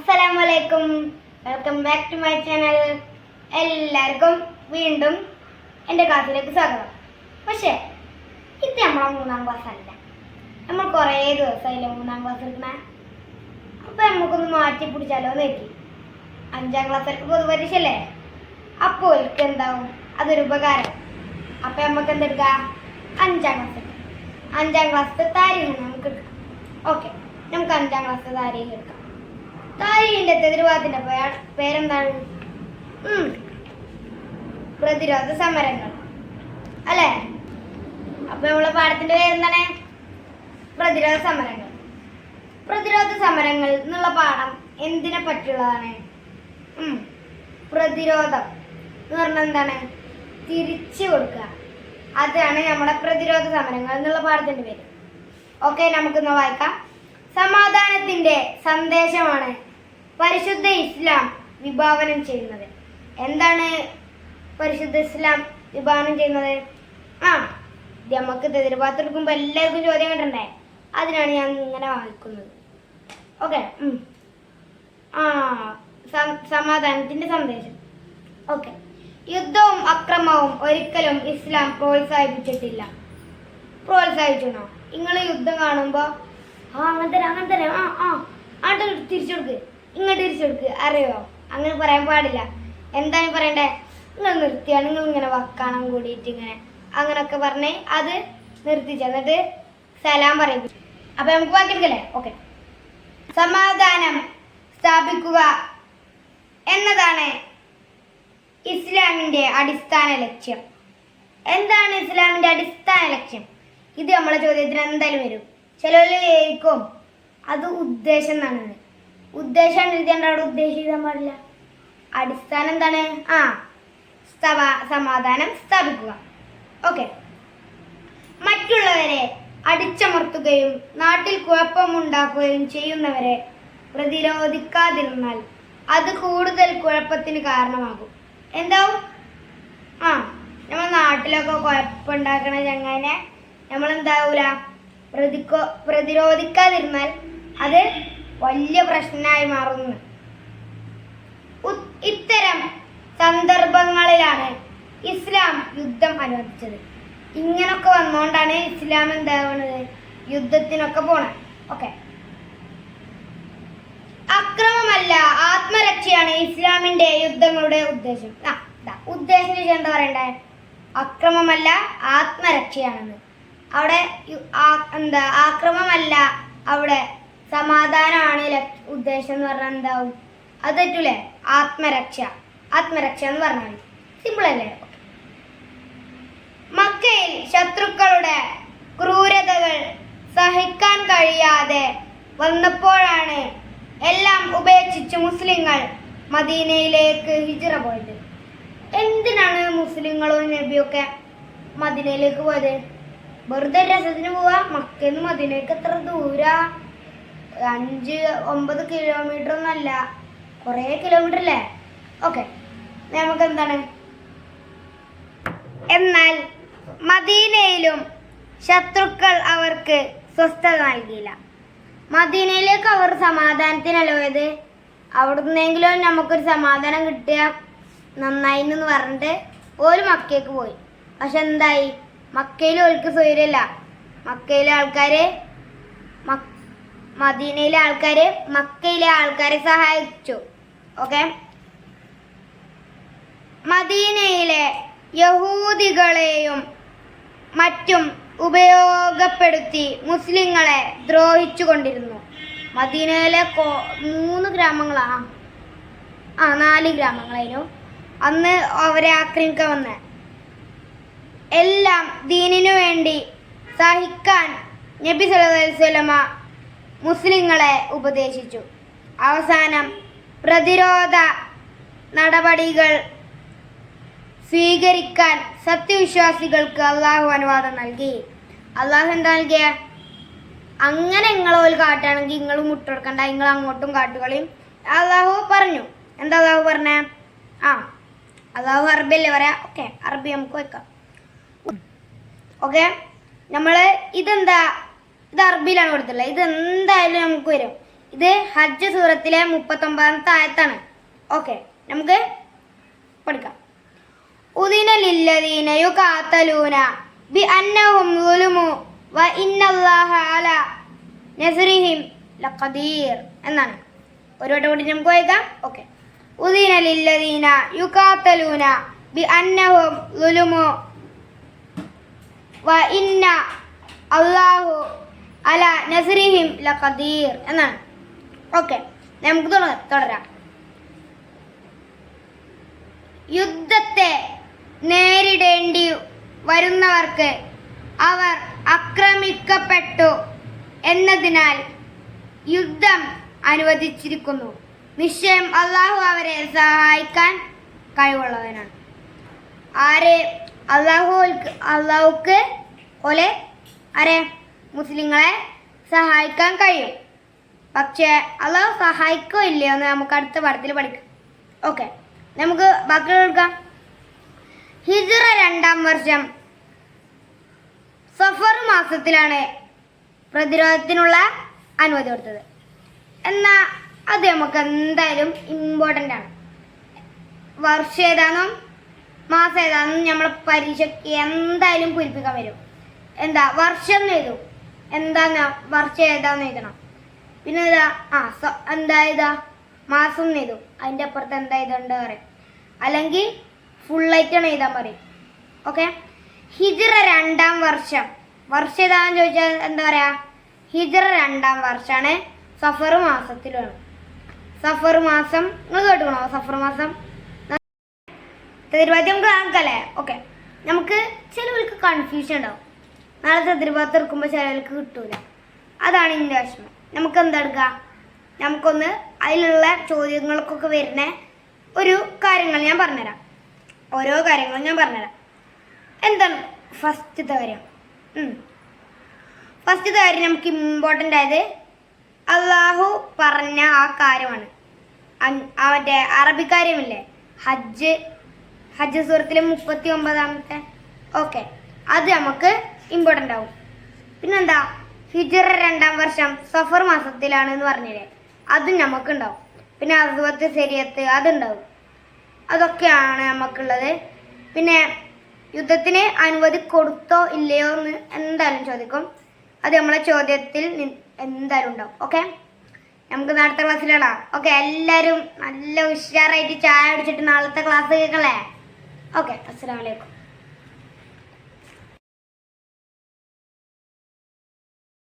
അസ്സലാമലൈക്കും, welcome back to my channel. എല്ലാവർക്കും വീണ്ടും എൻ്റെ ക്ലാസ്സിലേക്ക് സ്വാഗതം. പക്ഷേ ഇത് നമ്മളെ 3-ാം ക്ലാസ് അല്ല. നമ്മൾ കുറേ ദിവസമായില്ലേ 3-ാം ക്ലാസ് എടുക്കണേ. അപ്പം നമുക്കൊന്ന് മാറ്റി പിടിച്ചാലോ നോക്കി. 5-ാം ക്ലാസ്സിലേക്ക് പൊതുപരീക്ഷയല്ലേ, അപ്പോൾ എനിക്ക് എന്താവും, അതൊരു ഉപകാരം. അപ്പം നമുക്ക് എന്തെടുക്കാം, 5-ാം ക്ലാസ് 5-ാം ക്ലാസ്സിലെ താരീഖ് നമുക്ക് എടുക്കാം. ഓക്കെ, നമുക്ക് 5-ാം ക്ലാസ്സിലെ താരീഖ് എടുക്കാം. താരീഖിന്റെ തെരുവാത്തിന്റെ പേരെന്താണ്? പ്രതിരോധ സമരങ്ങൾ അല്ലേ? അപ്പൊ നമ്മളെ പാഠത്തിന്റെ പേരെന്താണ്? പ്രതിരോധ സമരങ്ങൾ. പ്രതിരോധ സമരങ്ങൾ എന്നുള്ള പാഠം എന്തിനെ പറ്റിയുള്ളതാണ്? പ്രതിരോധം എന്ന് പറഞ്ഞാൽ എന്താണ്? തിരിച്ചു കൊടുക്കുക. അതാണ് നമ്മുടെ പ്രതിരോധ സമരങ്ങൾ എന്നുള്ള പാഠത്തിന്റെ പേര്. ഓക്കെ, നമുക്കിന്ന് വായിക്കാം. സമാധാനത്തിന്റെ സന്ദേശമാണ് പരിശുദ്ധ ഇസ്ലാം വിഭാവനം ചെയ്യുന്നത്. എന്താണ് പരിശുദ്ധ ഇസ്ലാം വിഭാവനം ചെയ്യുന്നത്? ഇത് നമുക്ക് എതിർഭാഗത്തെടുക്കുമ്പോൾ എല്ലാവർക്കും ചോദ്യം കിട്ടണ്ടേ, അതിനാണ് ഞാൻ ഇങ്ങനെ വായിക്കുന്നത്. ഓക്കെ, സമാധാനത്തിന്റെ സന്ദേശം. ഓക്കെ, യുദ്ധവും അക്രമവും ഒരിക്കലും ഇസ്ലാം പ്രോത്സാഹിപ്പിച്ചിട്ടില്ല. പ്രോത്സാഹിച്ചോ? നിങ്ങൾ യുദ്ധം കാണുമ്പോ അങ്ങനെ തരാം അങ്ങോട്ട് തിരിച്ചു കൊടുക്ക്, ഇങ്ങോട്ട് തിരിച്ചു കൊടുക്ക്, അറിയോ? അങ്ങനെ പറയാൻ പാടില്ല. എന്താണ് പറയണ്ടേ? നിങ്ങൾ നിർത്തിയാണ്, നിങ്ങൾ ഇങ്ങനെ വക്കാണം കൂടിയിട്ട് ഇങ്ങനെ അങ്ങനൊക്കെ പറഞ്ഞ് അത് നിർത്തിച്ചു, എന്നിട്ട് സലാം പറയും. അപ്പൊ നമുക്ക് ബാക്കിയെടുക്കല്ലേ? ഓക്കെ, സമാധാനം സ്ഥാപിക്കുക എന്നതാണ് ഇസ്ലാമിന്റെ അടിസ്ഥാന ലക്ഷ്യം. എന്താണ് ഇസ്ലാമിന്റെ അടിസ്ഥാന ലക്ഷ്യം? ഇത് നമ്മളെ ചോദ്യത്തിന് എന്തായാലും വരും. ചിലർക്കും അത് ഉദ്ദേശം എന്നാണ്. ഉദ്ദേശം എഴുതിയാണ്ട് അവിടെ ഉദ്ദേശിക്കാൻ പാടില്ല. അടിസ്ഥാനം എന്താണ്? സമാധാനം സ്ഥാപിക്കുക. ഓക്കെ, മറ്റുള്ളവരെ അടിച്ചമർത്തുകയും നാട്ടിൽ കുഴപ്പമുണ്ടാക്കുകയും ചെയ്യുന്നവരെ പ്രതിരോധിക്കാതിരുന്നാൽ അത് കൂടുതൽ കുഴപ്പത്തിന് കാരണമാകും. എന്താവും? നമ്മൾ നാട്ടിലൊക്കെ കുഴപ്പമുണ്ടാക്കണ ചങ്ങനെ നമ്മളെന്താവൂല, പ്രതിരോധിക്കാതിരുന്നാൽ അത് വലിയ പ്രശ്നമായി മാറുന്നു. ഇത്തരം സന്ദർഭങ്ങളിലാണ് ഇസ്ലാം യുദ്ധം അനുവദിച്ചത്. ഇങ്ങനൊക്കെ വന്നുകൊണ്ടാണ് ഇസ്ലാം എന്താവുന്നത്, യുദ്ധത്തിനൊക്കെ പോണത്. ഓക്കെ, അക്രമമല്ല ആത്മരക്ഷയാണ് ഇസ്ലാമിന്റെ യുദ്ധങ്ങളുടെ ഉദ്ദേശം. ഉദ്ദേശം എന്താ പറയണ്ടേ? അക്രമമല്ല ആത്മരക്ഷയാണെന്ന്. അവിടെ ആക്രമമല്ല, അവിടെ സമാധാനമാണ് ഉദ്ദേശം എന്ന് പറഞ്ഞാൽ എന്താവും? അത് തെറ്റൂലേ? ആത്മരക്ഷ എന്ന് പറഞ്ഞാൽ സിമ്പിൾ അല്ലേ? മക്കയിൽ ശത്രുക്കളുടെ ക്രൂരതകൾ സഹിക്കാൻ കഴിയാതെ വന്നപ്പോഴാണ് എല്ലാം ഉപേക്ഷിച്ച് മുസ്ലിങ്ങൾ മദീനയിലേക്ക് ഹിജ്റ പോയത്. എന്തിനാണ് മുസ്ലിങ്ങളും നബിയൊക്കെ മദീനയിലേക്ക് പോയത്? വെറുതെ രസത്തിന് പോവാ. മക്കന്ന് മദീനയ്ക്ക് എത്ര ദൂരാ? 5-9 കിലോമീറ്റർ ഒന്നല്ല, കുറേ കിലോമീറ്റർ അല്ലേ? ഓക്കെ, നമുക്ക് എന്താണ്? എന്നാൽ മദീനയിലും ശത്രുക്കൾ അവർക്ക് സ്വസ്ഥത നൽകിയില്ല. മദീനയിലേക്ക് അവർ സമാധാനത്തിനല്ല പോയത്. അവിടുന്നെങ്കിലും നമുക്കൊരു സമാധാനം കിട്ടിയ നന്നായിന്ന് പറഞ്ഞിട്ട് ഓര് മക്കയ്ക്ക് പോയി. പക്ഷെ എന്തായി? മക്കയിൽ ഓർക്ക് സ്വൈര്യല്ല. മദീനയിലെ ആൾക്കാര് മക്കയിലെ ആൾക്കാരെ സഹായിച്ചു. ഓക്കെ, മദീനയിലെ യഹൂദികളെയും മറ്റും ഉപയോഗപ്പെടുത്തി മുസ്ലിങ്ങളെ ദ്രോഹിച്ചു കൊണ്ടിരുന്നു. മദീനയിലെ 4 ഗ്രാമങ്ങളായിരുന്നു അന്ന് അവരെ ആക്രമിക്കാൻ വന്ന. എല്ലാം ദീനിനു വേണ്ടി സഹിക്കാൻ നബി സല്ലല്ലാഹു അലൈഹി വസല്ലമ മുസ്ലിങ്ങളെ ഉപദേശിച്ചു. അവസാനം പ്രതിരോധ നടപടികൾ സ്വീകരിക്കാൻ സത്യവിശ്വാസികൾക്ക് അള്ളാഹു അനുവാദം നൽകി. അള്ളാഹു എന്താ നൽകിയ? അങ്ങനെ നിങ്ങളോൽ കാട്ടുകയാണെങ്കിൽ നിങ്ങൾ മുട്ടെടുക്കണ്ട, നിങ്ങൾ അങ്ങോട്ടും കാട്ടുകളയും അള്ളാഹു പറഞ്ഞു. എന്താ അള്ളാഹു പറഞ്ഞ? അള്ളാഹു അറബിയല്ലേ പറയാ? ഓക്കെ, അറബി നമുക്ക് വെക്കാം. ഓക്കെ, നമ്മൾ ഇത് അറബിയിലാണ് കൊടുത്തുള്ളത്. ഇത് എന്തായാലും നമുക്ക് വരും. ഇത് ഹജ്ജ് സൂറത്തിലെ 39ാമത്തെ ആയത്താണ്. ഓക്കെ, നമുക്ക് പഠിക്കാം. ഉദിന ലില്ലദീന യുഖാതലൂന ബിഅന്നഹും ളുലിമു വ ഇന്നല്ലാഹ അലാ നസ്രിഹിം ലഖദീർ എന്നാണ്. ഒരു വട്ടം കൂടി നമുക്ക് വായിക്കാം. ഓക്കെ, ഉദിന ലില്ലദീന യുഖാതലൂന ബിഅന്നഹും ളുലിമു വ ഇന്ന അല്ലാഹു അലാ നസ്രിഹിം ലഖദീർ എന്നാണ്. ഓക്കെ, നമുക്ക് തുടരാം. യുദ്ധത്തെ നേരിടേണ്ടി വരുന്നവർക്ക് അവർ ആക്രമിക്കപ്പെട്ടു എന്നതിനാൽ യുദ്ധം അനുവദിച്ചിരിക്കുന്നു. നിശ്ചയം അള്ളാഹു അവരെ സഹായിക്കാൻ കഴിവുള്ളവനാണ്. ആരെ? അള്ളാഹുക്ക് പോലെ ആരെ? മുസ്ലിങ്ങളെ സഹായിക്കാൻ കഴിയും. പക്ഷേ അള്ളാഹു സഹായിക്കോ ഇല്ലയോ എന്ന് നമുക്ക് അടുത്ത പാഠത്തിൽ പഠിക്കാം. ഓക്കെ, നമുക്ക് ബാക്കി എടുക്കാം. ഹിജ്റ 2-ാം വർഷം സഫർ മാസത്തിലാണ് പ്രതിരോധത്തിനുള്ള അനുമതി കൊടുത്തത്. എന്നാൽ അത് നമുക്ക് എന്തായാലും ഇമ്പോർട്ടൻ്റ് ആണ്. വർഷം ഏതാണെന്നും മാസം ഏതാണെന്നും നമ്മളെ പരീക്ഷയ്ക്ക് എന്തായാലും പൂരിപ്പിക്കാൻ വരും. എന്താ വർഷം എഴുതും, എന്താന്ന് വർഷം ഏതാന്ന് എഴുതണം. പിന്നെ എന്താ ഇതാ മാസം എഴുതും, അതിൻ്റെ അപ്പുറത്ത് എന്താ എഴുതേണ്ട പറയും. അല്ലെങ്കിൽ ഫുള്ളായിട്ടാണ് എഴുതാൻ പറയും. ഓക്കെ, ഹിജ്റ 2-ാം വർഷം ഏതാണെന്ന് ചോദിച്ചാൽ എന്താ പറയുക? ഹിജ്റ 2-ാം വർഷമാണ്. സഫർ മാസത്തിലാണ്. സഫർ മാസം നിങ്ങൾ കേട്ടുക്കണോ? സഫർ മാസം തദ്രുപാത്തി നമുക്ക് കാണിക്കല്ലേ? ഓക്കെ, നമുക്ക് ചിലവർക്ക് കൺഫ്യൂഷൻ ഉണ്ടാവും. നാളെ തദ്രുപാത്ത് എടുക്കുമ്പോൾ ചിലവർക്ക് കിട്ടൂല. അതാണ് ഇതിൻ്റെ വിഷമം. നമുക്ക് എന്താ എടുക്കുക? നമുക്കൊന്ന് അതിലുള്ള ചോദ്യങ്ങൾക്കൊക്കെ വരുന്ന ഒരു കാര്യങ്ങൾ ഞാൻ പറഞ്ഞുതരാം. ഓരോ കാര്യങ്ങളും ഞാൻ പറഞ്ഞുതരാം. എന്താണ് ഫസ്റ്റത്തെ കാര്യം? ഫസ്റ്റത്തെ കാര്യം നമുക്ക് ഇമ്പോർട്ടൻ്റ് ആയത് അള്ളാഹു പറഞ്ഞ ആ കാര്യമാണ്. മറ്റേ അറബി കാര്യമില്ലേ, ഹജ്ജ് സൂറത്തിലെ 39ാമത്തെ. ഓക്കെ, അത് നമുക്ക് ഇമ്പോർട്ടൻ്റ് ആവും. പിന്നെന്താ? ഹിജ്റ 2-ാം വർഷം സഫർ മാസത്തിലാണ് എന്ന് പറഞ്ഞില്ലേ, അതും നമുക്കുണ്ടാവും. പിന്നെ അസുവത്ത് ശരിയത്ത് അതുണ്ടാവും. അതൊക്കെയാണ് നമുക്കുള്ളത്. പിന്നെ യുദ്ധത്തിന് അനുമതി കൊടുത്തോ ഇല്ലയോ എന്ന് എന്തായാലും ചോദിക്കും. അത് നമ്മളെ ചോദ്യത്തിൽ എന്തായാലും ഉണ്ടാവും. ഓക്കെ, നമുക്ക് അടുത്ത ക്ലാസ്സിലാടാം. ഓക്കെ, എല്ലാവരും നല്ല ഉഷാറായിട്ട് ചായ അടിച്ചിട്ട് നാളത്തെ ക്ലാസ് കേൾക്കല്ലേ? ഓക്കെ, അസ്സലാമു അലൈക്കും.